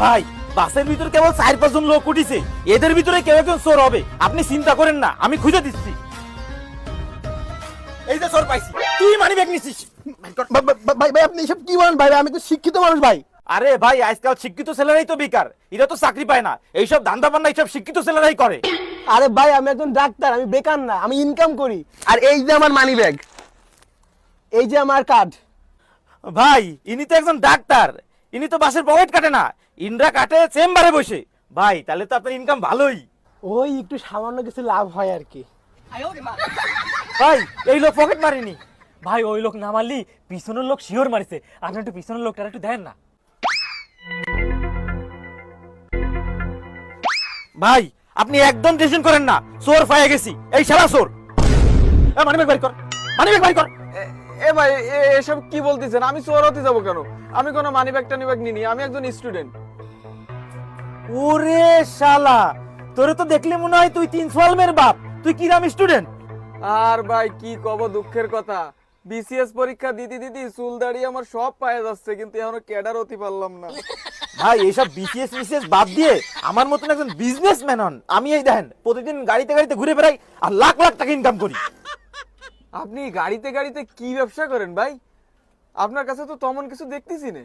ভাই বাসের ভিতরে কেবল 4-5 জন লোক উঠিছে, এদের ভিতরে কেউ একজন চোর হবে। আপনি চিন্তা করেন না, আমি খুঁজে দিচ্ছি। এই যে চোর পাইছি, তুই মানি ব্যাগ নিছিস। ভাই ভাই আপনি এসব কি বলেন ভাই? আমি তো শিক্ষিত মানুষ ভাই। আরে ভাই আজকাল শিক্ষিত ছেলেরাই তো বেকার, এরা তো চাকরি পায় না। এইসব ধান্দা পান্না এইসব শিক্ষিত ছেলেরাই করে। আরে ভাই আমি একজন ডাক্তার, আমি বেকার না, আমি ইনকাম করি। আর এই যে আমার মানি ব্যাগ, এই যে আমার কার্ড। ভাই ইনি তো একজন ডাক্তার, ইনি তো বাসের পকেট কাটে না, ইনরা কাটে চেম্বারে বসে। ভাই তাহলে তো আপনার ইনকাম ভালোই। ওই একটু সামান্য কিছু লাভ হয় আর কি। ভাই এই লোক পকেট মারেনি। ভাই ওই লোক না মারলি পিছনের লোক শিওর মারিছে। আপনি একটু পিছনের লোকটা একটু দেন না। ভাই আপনি একদম টেনশন করেন না, চোর পাইয়া গেছি। এই শালা চোর, মানি ব্যাগ বাড়ি কর, মানি ব্যাগ বাড়ি কর। এ ভাই এসব কি বলতেছেন? আমি চোর হতে যাবো কেন? আমি কোনো মানি ব্যাগ টানি ব্যাগ নিনি, আমি একজন স্টুডেন্ট। ওরে শালা, তোরে তো দেখলে মনে হয় তুই 3 সালের বাপ। তুই কি নাম স্টুডেন্ট? আর ভাই কি কব দুঃখের কথা, বিসিএস পরীক্ষা দিতে দিতে চুল দাড়ি আমার সব পায়ে যাচ্ছে, কিন্তু এখনো ক্যাডার হতে পারলাম না। ভাই এইসব বিসিএস মিসিএস বাদ দিয়ে আমার মতন একজন বিজনেসম্যান হন। আমি এই দেখেন প্রতিদিন গাড়িতে গাড়িতে ঘুরে বেড়াই আর লাখ লাখ টাকা ইনকাম করি। আপনি গাড়িতে গাড়িতে কি ব্যবসা করেন ভাই? আপনার কাছে তো তেমন কিছু দেখতেছি না।